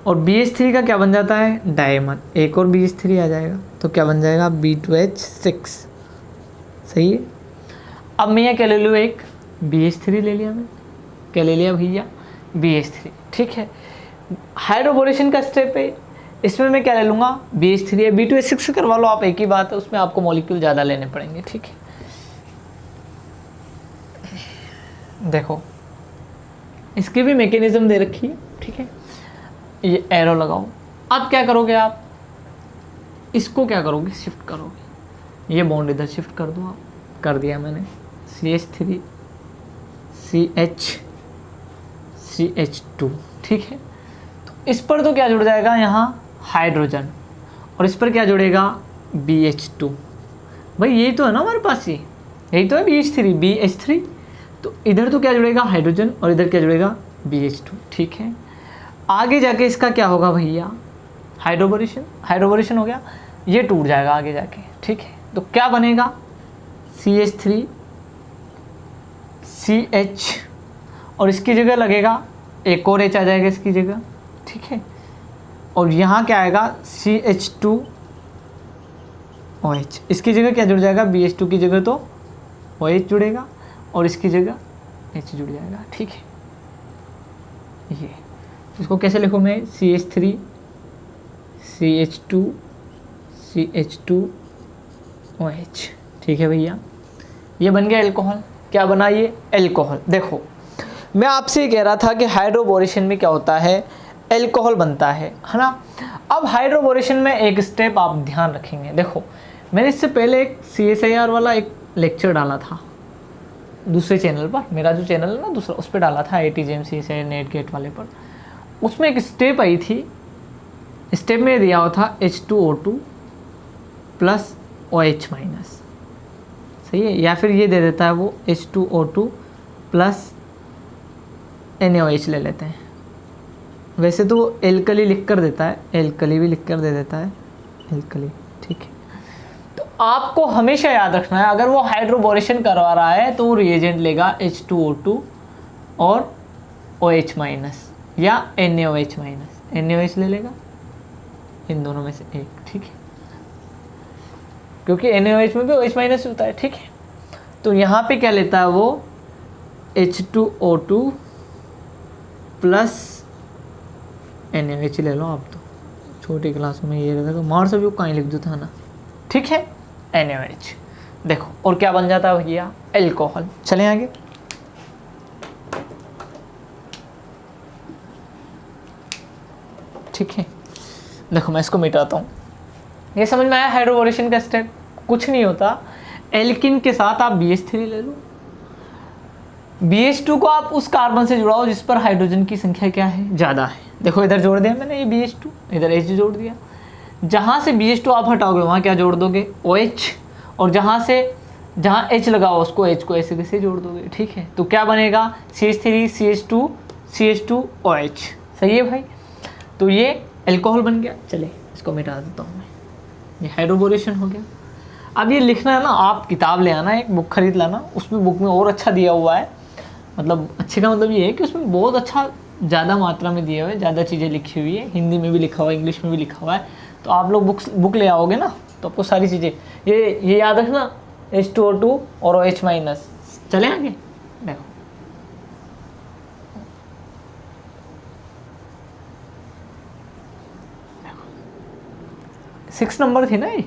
और BH3 का क्या बन जाता है, डायमर, एक और BH3 आ जाएगा तो क्या बन जाएगा, B2H6। सही है, अब मैं क्या ले लूँ, एक BH3 ले लिया, मैं क्या ले लिया भैया, BH3। ठीक है, हाइड्रोबोरेशन का स्टेप है, इसमें मैं क्या ले लूँगा, BH3 है, B2H6 से करवा लो आप, एक ही बात है, उसमें आपको मॉलिक्यूल ज़्यादा लेने पड़ेंगे। ठीक है, देखो इसकी भी मैकेनिज्म दे रखी है। ठीक है, ये एरो लगाओ। अब क्या करोगे आप, इसको क्या करोगे, शिफ्ट करोगे, ये बॉन्ड इधर शिफ्ट कर दो आप, कर दिया मैंने, CH3 CH CH2। ठीक है, तो इस पर तो क्या जुड़ जाएगा यहाँ, हाइड्रोजन, और इस पर क्या जुड़ेगा, BH2। भाई यही तो है ना हमारे पास, यही तो है BH3। तो इधर तो क्या जुड़ेगा, हाइड्रोजन, और इधर क्या जुड़ेगा, BH2। ठीक है, आगे जाके इसका क्या होगा भैया, हाइड्रोबोरेशन हो गया, ये टूट जाएगा आगे जाके। ठीक है, तो क्या बनेगा, CH3 CH, और इसकी जगह लगेगा एक और H आ जाएगा इसकी जगह। ठीक है, और यहाँ क्या आएगा, CH2OH, इसकी जगह क्या जुड़ जाएगा, BH2 की जगह तो OH जुड़ेगा, और इसकी जगह H जुड़ जाएगा। ठीक है, ये इसको कैसे लिखूँ मैं, CH3 CH2 CH2OH। ठीक है भैया, ये बन गया एल्कोहल। क्या बना ये, एल्कोहल। देखो मैं आपसे ये कह रहा था कि हाइड्रोबोरेशन में क्या होता है, एल्कोहल बनता है ना। अब हाइड्रोबोरेशन में एक स्टेप आप ध्यान रखेंगे। देखो मैंने इससे पहले एक CSIR वाला एक लेक्चर डाला था दूसरे चैनल पर, मेरा जो चैनल है ना दूसरा, उस पर डाला था IIT JEM CSIR NET GATE वाले पर। उसमें एक स्टेप आई थी, स्टेप में दिया हुआ था H2O2 प्लस OH माइनस। सही है, या फिर ये दे देता है वो H2O2 प्लस NaOH ले लेते हैं। वैसे तो एल्कली लिख कर देता है, एल्कली भी लिख कर दे देता है, एल्कली। ठीक है, तो आपको हमेशा याद रखना है, अगर वो हाइड्रोबोरेशन करवा रहा है तो वो रिएजेंट लेगा H2O2 और OH माइनस या NaOH माइनस, NaOH ले लेगा, इन दोनों में से एक, ठीक है, क्योंकि NaOH में भी OH माइनस होता है, ठीक है। तो यहाँ पे क्या लेता है वो H2O2 प्लस NaOH ले लो आप, तो छोटी क्लासों में ये रहता है, मार सभी को कहीं लिख दो था ना, ठीक है, NaOH। देखो और क्या बन जाता है भैया, एल्कोहल। चलें आगे, ठीक है। देखो मैं इसको मिटाता हूँ, ये समझ में आया हाइड्रोबोरेशन का स्टेप, कुछ नहीं होता, एल्किन के साथ आप BH3 ले लो, BH2 को आप उस कार्बन से जुड़ाओ जिस पर हाइड्रोजन की संख्या क्या है, ज़्यादा है। देखो इधर जोड़ दिया मैंने ये BH2, इधर H जोड़ दिया, जहाँ से BH2 आप हटाओगे वहाँ क्या जोड़ दोगे, OH, और जहाँ H लगाओ उसको H को ऐसे कैसे जोड़ दोगे, ठीक है। तो क्या बनेगा, CH3 CH2 CH2OH, सही है भाई। तो ये एल्कोहल बन गया। चले इसको मिटा देता हूँ मैं, ये हाइड्रोबोरेशन हो गया। अब ये लिखना है ना, आप किताब ले आना, एक बुक खरीद लाना, उसमें बुक में और अच्छा दिया हुआ है, मतलब अच्छे का मतलब ये है कि उसमें बहुत अच्छा ज़्यादा मात्रा में दिया हुआ है, ज़्यादा चीज़ें लिखी हुई है, हिंदी में भी लिखा हुआ है, इंग्लिश में भी लिखा हुआ है। तो आप लोग बुक ले आओगे ना तो आपको सारी चीज़ें ये याद रखना, H2O2 और OH माइनस। चले आगे, देखो 6 नंबर थी ना ये,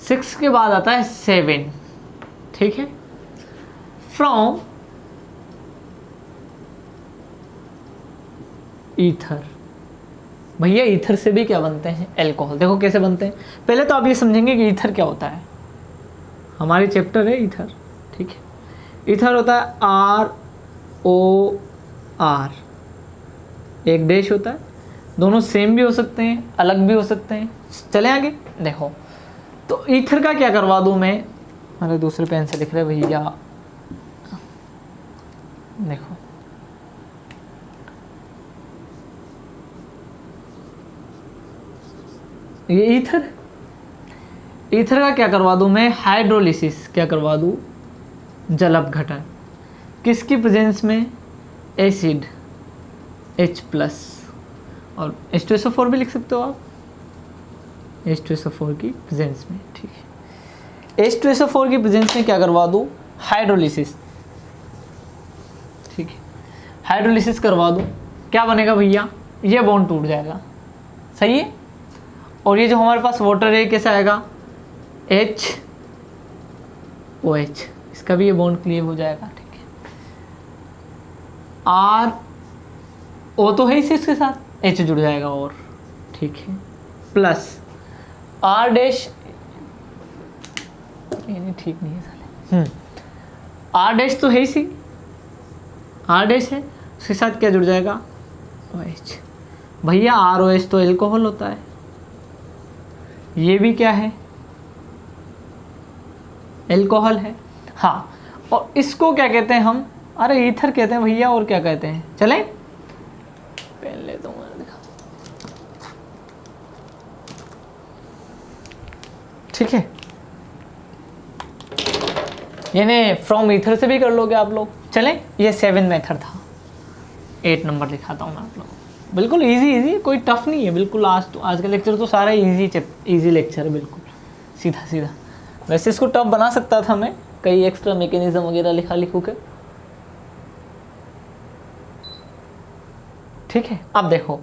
6 के बाद आता है 7, ठीक है। फ्रॉम ईथर, भैया ईथर से भी क्या बनते हैं, एल्कोहल। देखो कैसे बनते हैं, पहले तो आप ये समझेंगे कि ईथर क्या होता है, हमारी चैप्टर है ईथर, ठीक है। ईथर होता है ROR, एक डैश होता है, दोनों सेम भी हो सकते हैं, अलग भी हो सकते हैं। चले आगे, देखो तो ईथर का क्या करवा दूं मैं, अरे दूसरे पेन से लिख रहे भैया, देखो ये ईथर का क्या करवा दूं मैं, हाइड्रोलिसिस, क्या करवा दूं, जल अपघटन, किसकी प्रेजेंस में, एसिड H+ और H2SO4 भी लिख सकते हो आप, H2SO4 की प्रेजेंस में, ठीक है। H2SO4 की प्रेजेंस में क्या करवा दूं, हाइड्रोलिसिस, ठीक है, हाइड्रोलिसिस करवा दूं, क्या बनेगा भैया, ये बॉन्ड टूट जाएगा, सही है। और ये जो हमारे पास वाटर है कैसा आएगा, HOH, इसका भी ये बॉन्ड क्लियर हो जाएगा, ठीक है। RO तो है इसी इसके साथ, H जुड़ जाएगा और, ठीक है, प्लस R डैश, ये ठीक नहीं है साले, R डैश तो है इसी, R डैश है, उसके साथ क्या जुड़ जाएगा, OH। भैया ROH तो एल्कोहल होता है, ये भी क्या है, एल्कोहल है, हाँ। और इसको क्या कहते हैं हम, अरे ईथर कहते हैं भैया, और क्या कहते हैं, चलें पेन ले दूंगा, ठीक है। यानी फ्रॉम ईथर से भी कर लोगे आप लोग। चलें, ये 7 मेथड था, 8 नंबर लिखाता हूँ मैं आप लोगों को, बिल्कुल इजी, कोई टफ नहीं है बिल्कुल। आज का लेक्चर तो सारा इजी लेक्चर है, बिल्कुल सीधा। वैसे इसको टफ बना सकता था मैं, कई एक्स्ट्रा मैकेनिज्म वगैरह लिखू के, ठीक है। अब देखो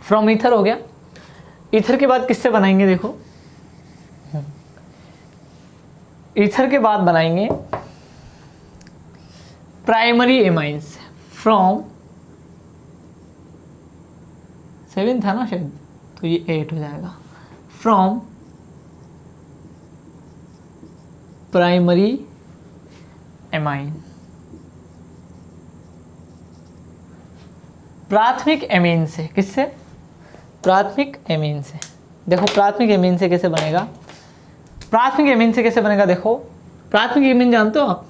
फ्रॉम ईथर हो गया, ईथर के बाद किससे बनाएंगे, देखो ईथर के बाद बनाएंगे प्राइमरी एमाइंस, फ्रॉम 7 था ना शायद, तो ये 8 हो जाएगा, फ्रॉम प्राइमरी एमाइन, प्राथमिक एमीन से, किससे, प्राथमिक एमीन से। देखो प्राथमिक एमीन से कैसे बनेगा, देखो प्राथमिक एमीन जानते हो आप,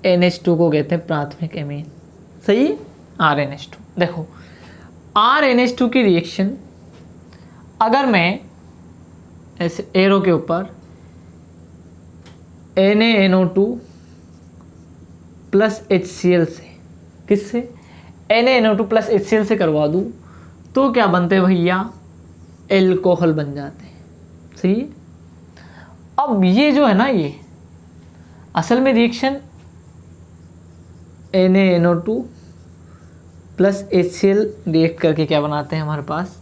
RNH2 को कहते हैं प्राथमिक एमीन, सही, RNH2। देखो RNH2 की रिएक्शन, अगर मैं ऐसे एरो के ऊपर NaNO2 प्लस HCl से, किससे? NaNO2 प्लस HCl से करवा दूँ तो क्या बनते हैं भैया? एल्कोहल बन जाते हैं। सही है। अब ये जो है ना, ये असल में reaction NaNO2 plus HCl react करके क्या बनाते हैं हमारे पास?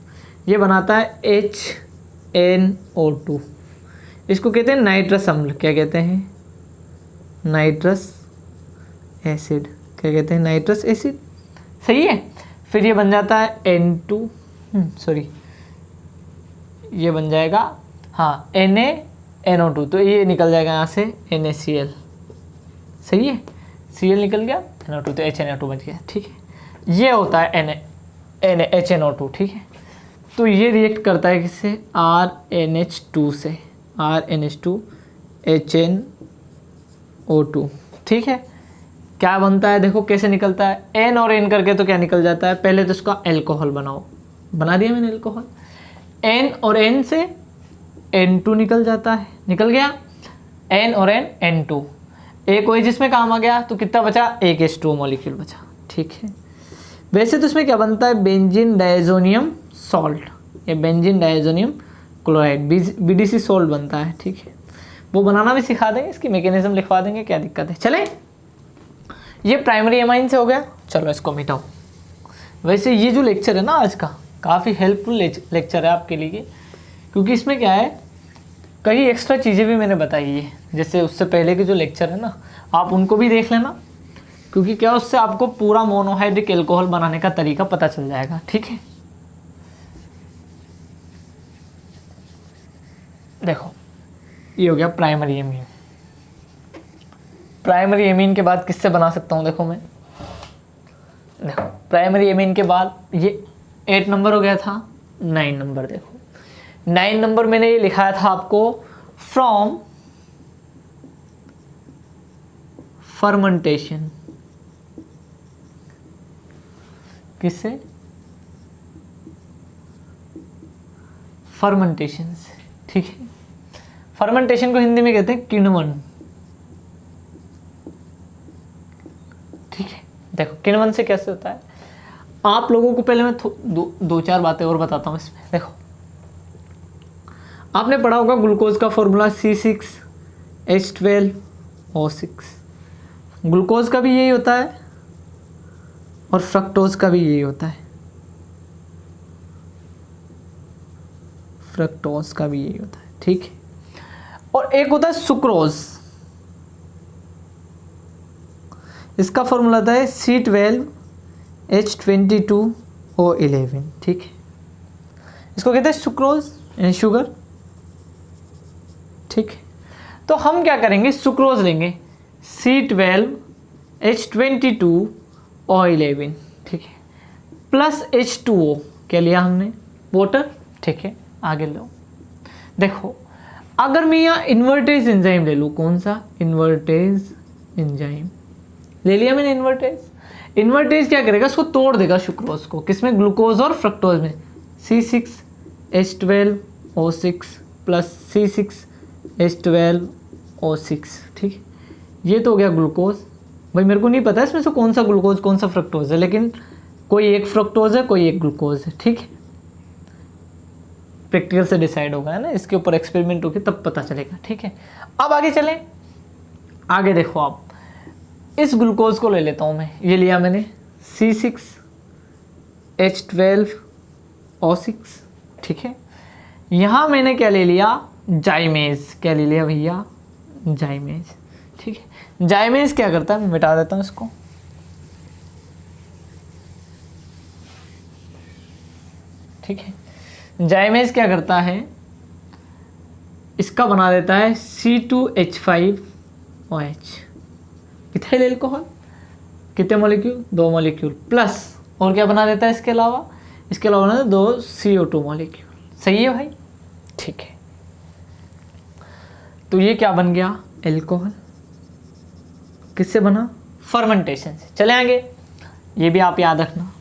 ये बनाता है HNO2। इसको कहते हैं नाइट्रस अम्ल। क्या कहते हैं? Nitrous acid. क्या कहते हैं? Nitrous acid. सही है। फिर ये बन जाता है N2, सॉरी ये बन जाएगा हाँ NaNO2, तो ये निकल जाएगा यहाँ से NaCl। सही है। Cl निकल गया, NO2 तो HNO2 बच गया। ठीक है। ये होता है HNO2। ठीक है। तो ये रिएक्ट करता है किससे? RNH2 से, RNH2 HNO2। ठीक है। क्या बनता है देखो कैसे निकलता है, N और N करके तो क्या निकल जाता है? पहले तो इसका एल्कोहल बनाओ, बना दिया मैंने एल्कोहल। N और N से N2 निकल जाता है, निकल गया। N और N N2, एक OH जिसमें काम आ गया, तो कितना बचा? एक H2O मॉलिक्यूल बचा। ठीक है। वैसे तो इसमें क्या बनता है? बेंजीन डायजोनियम सॉल्ट, ये benzene diazonium chloride BDC salt बनता है। ठीक है। वो बनाना भी सिखा देंगे, इसकी मैकेनिज्म लिखवा देंगे, क्या दिक्कत है। चले, ये प्राइमरी एमाइन से हो गया। चलो इसको मिटाओ। वैसे ये जो लेक्चर है ना आज का, काफ़ी हेल्पफुल लेक्चर है आपके लिए, क्योंकि इसमें क्या है, कई एक्स्ट्रा चीज़ें भी मैंने बताई है। जैसे उससे पहले के जो लेक्चर है ना, आप उनको भी देख लेना, क्योंकि क्या उससे आपको पूरा मोनोहाइड्रिक एल्कोहल बनाने का तरीका पता चल जाएगा। ठीक है। देखो ये हो गया प्राइमरी एमीन। प्राइमरी एमीन के बाद किससे बना सकता हूँ? देखो मैं, देखो प्राइमरी एमीन के बाद ये 8 नंबर हो गया था, 9 नंबर। देखो 9 नंबर मैंने ये लिखाया था आपको, फ्रॉम फर्मेंटेशन। किससे? फर्मेंटेशन से। ठीक है। फर्मेंटेशन को हिंदी में कहते हैं किण्वन। ठीक है। देखो किण्वन से कैसे होता है, आप लोगों को पहले मैं दो चार बातें और बताता हूँ इसमें। देखो आपने पढ़ा होगा ग्लूकोज का फॉर्मूला C6H12O6। ग्लूकोज का भी यही होता है और फ्रक्टोज का भी यही होता है। फ्रक्टोज का भी यही होता है। ठीक है। और एक होता है सुक्रोज, इसका फॉर्मूला था C12H22O11। ठीक है। इसको कहते हैं सुक्रोज यानी शुगर। ठीक है। तो हम क्या करेंगे, सुक्रोज लेंगे C12H22O11। ठीक है। प्लस H2O, क्या लिया हमने? वाटर। ठीक है। आगे लो। देखो अगर मैं यहाँ इन्वर्टेज एंजाइम ले लूँ, कौन सा? इन्वर्टेज एंजाइम ले लिया मैंने। इन्वर्टेज क्या करेगा? उसको तोड़ देगा सुक्रोज को, किसमें? ग्लूकोज और फ्रक्टोज में। C6H12O6 plus C6H12O6। ठीक है। ये तो हो गया ग्लूकोज। भाई मेरे को नहीं पता इसमें से कौन सा ग्लूकोज कौन सा फ्रक्टोज है, लेकिन कोई एक फ्रक्टोज है कोई एक ग्लूकोज है। ठीक है। प्रैक्टिकल से डिसाइड होगा, है ना, इसके ऊपर एक्सपेरिमेंट होगी तब पता चलेगा। ठीक है। अब आगे चलें। आगे देखो आप, इस ग्लूकोज को ले लेता हूँ मैं, ये लिया मैंने C6H12O6। ठीक है। यहाँ मैंने क्या ले लिया? जाइमेज। क्या ले लिया भैया? जाइमेज। ठीक है। जाइमेज क्या करता है, मैं मिटा देता हूँ इसको। ठीक है। जाइमेज क्या करता है, इसका बना देता है C2H5OH। इथाइल अल्कोहल, कितने मॉलिक्यूल? 2 मॉलिक्यूल प्लस, और क्या बना देता है इसके अलावा? इसके अलावा बना 2 CO2 मॉलिक्यूल। सही है भाई। ठीक है। तो ये क्या बन गया? अल्कोहल। किससे बना? फर्मेंटेशन से। चले आगे, ये भी आप याद रखना,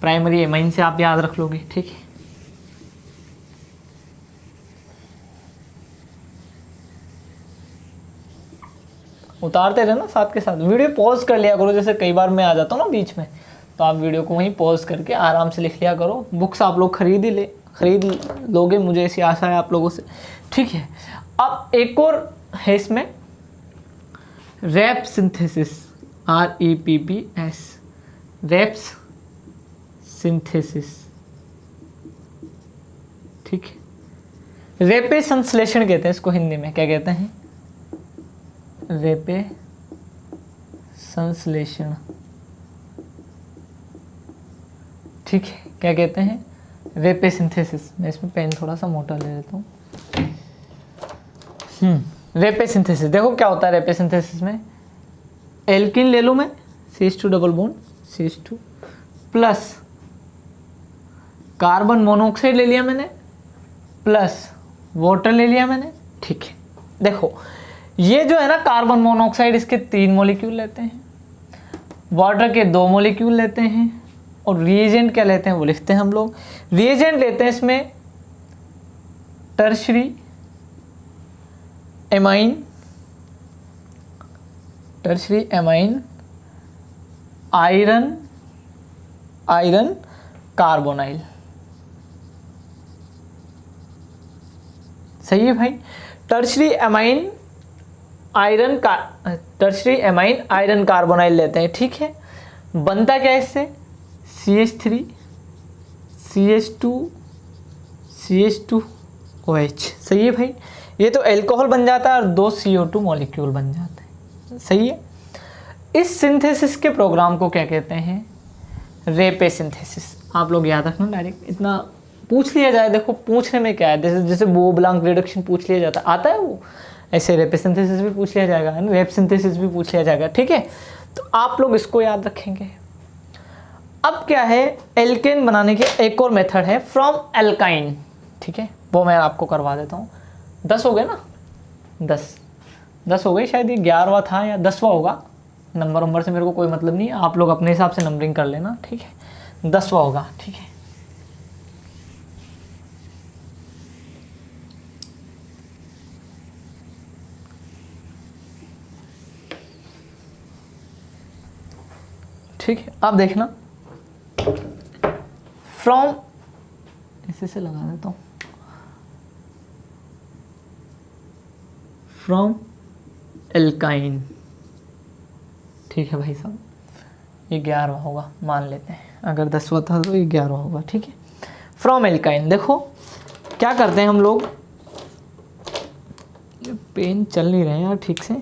प्राइमरी एमाइन से आप याद रख लोगे। ठीक है। उतारते रहना साथ के साथ। वीडियो पॉज कर लिया करो, जैसे कई बार मैं आ जाता हूँ ना बीच में, तो आप वीडियो को वहीं पॉज करके आराम से लिख लिया करो। बुक्स आप लोग खरीद लोगे, मुझे ऐसी आशा है आप लोगों से, ठीक है। अब एक और है इसमें Reppe synthesis, REPPS, Reppe's synthesis, ठीक है। रेपे संश्लेषण कहते हैं इसको हिंदी में, क्या कहते हैं? रेपे संश्लेषण, ठीक है। क्या कहते हैं? रेपे सिंथेसिस। मैं इसमें पेन थोड़ा सा मोटा ले लेता हूँ। रेपे सिंथेसिस, देखो क्या होता है रेपे सिंथेसिस में। एल्किन ले लूँ मैं, CH2 double bond CH2 plus carbon monoxide ले लिया मैंने, प्लस वाटर ले लिया मैंने, ठीक है। देखो ये जो है ना कार्बन मोनोऑक्साइड, इसके 3 मॉलिक्यूल लेते हैं, वाटर के 2 मॉलिक्यूल लेते हैं, और रिएजेंट क्या लेते हैं वो लिखते हैं हम लोग। रिएजेंट लेते हैं इसमें टर्शरी एमाइन आयरन कार्बोनाइल, सही है भाई। टर्शरी एमाइन आयरन कार्बोनाइल लेते हैं, ठीक है। बनता क्या है इससे? CH3 CH2 CH2OH, सही है भाई। ये तो अल्कोहल बन जाता है और 2 CO2 मॉलिक्यूल बन जाते हैं, सही है। इस सिंथेसिस के प्रोग्राम को क्या कहते हैं? रेपे सिंथेसिस। आप लोग याद रखना, डायरेक्ट इतना पूछ लिया जाए, देखो पूछने में क्या है, जैसे बोब्लांक रिडक्शन पूछ लिया जाता है, आता है वो, ऐसे रेपे सिंथेसिस भी पूछ लिया जाएगा, रेप सिंथेसिस भी पूछ लिया जाएगा, ठीक है। तो आप लोग इसको याद रखेंगे। अब क्या है, एल्केन बनाने के एक और मेथड है, फ्रॉम एल्काइन, ठीक है। वो मैं आपको करवा देता हूँ। 10 हो गए ना, 10 हो गए शायद, ये 11वां था या 10वां होगा। नंबर से मेरे को कोई मतलब नहीं है, आप लोग अपने हिसाब से नंबरिंग कर लेना, ठीक है। 10वां होगा, ठीक है। ठीक है, आप देखना, फ्रॉम इसी से लगा देता हूँ, फ्रॉम एल्काइन, ठीक है भाई साहब। ये 11वां होगा, मान लेते हैं, अगर 10वां था तो ये 11वां होगा, ठीक है। फ्रॉम एल्काइन, देखो क्या करते हैं हम लोग, ये पेन चल नहीं रहे यार ठीक से,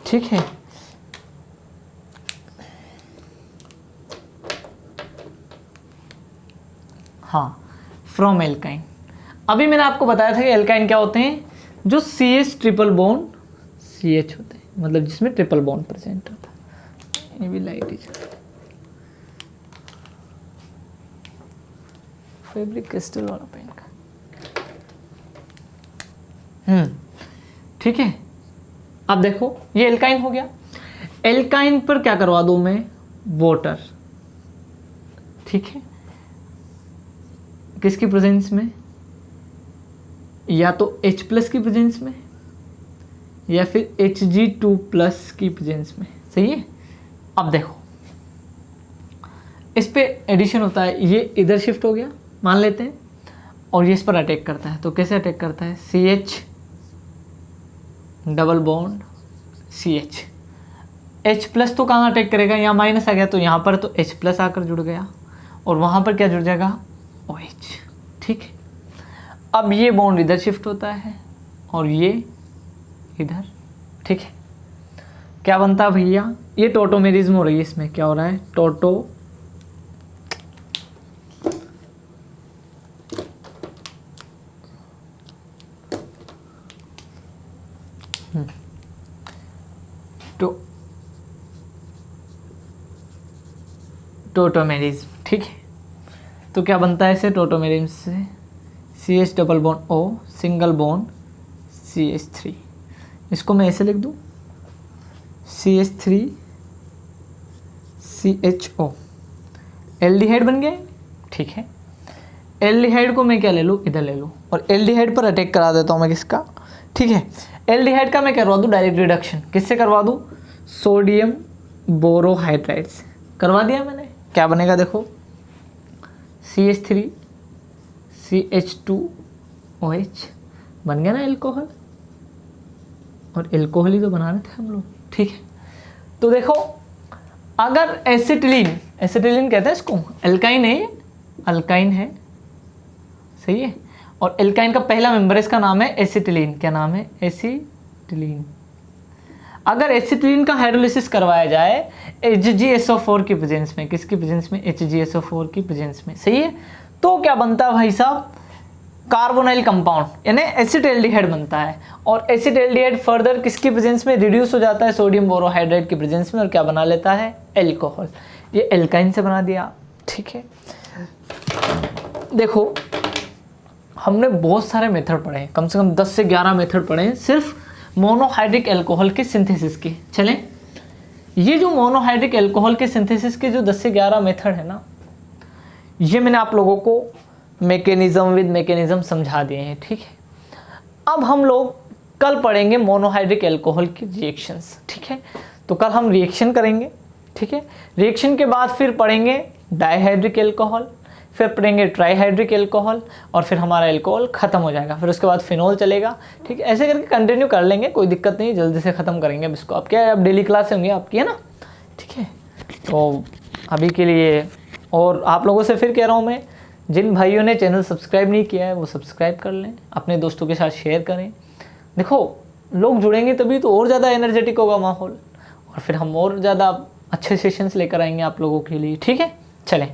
ठीक है। हाँ, फ्रॉम एल्काइन। अभी मैंने आपको बताया था कि एल्काइन क्या होते हैं, जो CH ट्रिपल बॉन्ड CH होते हैं, मतलब जिसमें ट्रिपल बॉन्ड प्रेजेंट होता है। ये भी लाइट ही फैब्रिक क्रिस्टल वाला पेन का, ठीक है। अब देखो ये एल्काइन हो गया। एल्काइन पर क्या करवा दूं मैं? वाटर, ठीक है। किसकी प्रेजेंस में? या तो H+ की प्रेजेंस में, या फिर Hg2+ की प्रेजेंस में, सही है। अब देखो इस पे एडिशन होता है, ये इधर शिफ्ट हो गया मान लेते हैं, और ये इस पर अटैक करता है। तो कैसे अटैक करता है? CH double bond CH, H+ तो कहाँ अटैक करेगा? यहाँ माइनस आ गया, तो यहाँ पर तो H+ आकर जुड़ गया, और वहाँ पर क्या जुड़ जाएगा? OH, ठीक है। अब ये बॉन्ड इधर शिफ्ट होता है और ये इधर, ठीक है। क्या बनता है भैया? ये टोटोमेरिज्म हो रही है, इसमें क्या हो रहा है? टोटोमेरिज्म, ठीक है। तो क्या बनता है इसे? टोटोमेरिज्म से CH double bond O single bond CH3, इसको मैं ऐसे लिख दूँ, CH3 CHO, एल्डिहाइड बन गया, ठीक है। एल्डिहाइड को मैं क्या ले लूँ? इधर ले लूँ, और एल्डिहाइड पर अटैक करा देता हूँ मैं किसका? ठीक है। एल्डिहाइड का मैं करवा दूँ डायरेक्ट रिडक्शन, किससे करवा दूँ? सोडियम बोरोहाइड्राइड से करवा दिया मैंने। क्या बनेगा देखो, CH3 CH2OH बन गया ना एल्कोहल, और एल्कोहल ही तो बना रहे थे हम लोग, ठीक है। तो देखो अगर एसिटिलीन, एसिटिलीन कहते हैं इसको, एल्काइन है, अल्काइन है, सही है। और एल्काइन का पहला मेंबर इसका नाम है एसिटिलीन। क्या नाम है? एसिटिलीन। अगर एसिटिलीन का हाइड्रोलिसिस करवाया जाए HgSO4 की प्रेजेंस में, किसकी प्रेजेंस में? HgSO4 की प्रेजेंस में, सही है। तो क्या बनता है भाई साहब? कार्बोनाइल कंपाउंड, यानी एसिटाल्डिहाइड बनता है। और एसिटाल्डिहाइड फर्दर किसकी प्रेजेंस में रिड्यूस हो जाता है? सोडियम बोरोहाइड्राइड की प्रेजेंस में, और क्या बना लेता है? एल्कोहल। ये एल्काइन से बना दिया, ठीक है। देखो हमने बहुत सारे मेथड पढ़े हैं, कम से कम 10 से 11 मेथड पढ़े हैं सिर्फ मोनोहाइड्रिक एल्कोहल के सिंथेसिस के। चलें, ये जो मोनोहाइड्रिक एल्कोहल के सिंथेसिस के जो 10 से 11 मेथड है ना, ये मैंने आप लोगों को मैकेनिज्म समझा दिए हैं, ठीक है। अब हम लोग कल पढ़ेंगे मोनोहाइड्रिक एल्कोहल की रिएक्शंस, ठीक है। तो कल हम रिएक्शन करेंगे, ठीक है। रिएक्शन के बाद फिर पढ़ेंगे डाइहाइड्रिक एल्कोहल, फिर पढ़ेंगे ट्राईहाइड्रिक एल्कोहल, और फिर हमारा एल्कोहल ख़त्म हो जाएगा। फिर उसके बाद फिनोल चलेगा, ठीक है। ऐसे करके कंटिन्यू कर लेंगे, कोई दिक्कत नहीं, जल्दी से ख़त्म करेंगे अब इसको। अब क्या है, अब डेली क्लास होंगी आपकी, है ना, ठीक है। तो अभी के लिए, और आप लोगों से फिर कह रहा हूँ मैं, जिन भाइयों ने चैनल सब्सक्राइब नहीं किया है वो सब्सक्राइब कर लें, अपने दोस्तों के साथ शेयर करें। देखो लोग जुड़ेंगे तभी तो और ज़्यादा एनर्जेटिक होगा माहौल, और फिर हम और ज़्यादा अच्छे सेशंस लेकर आएंगे आप लोगों के लिए, ठीक है। चलें।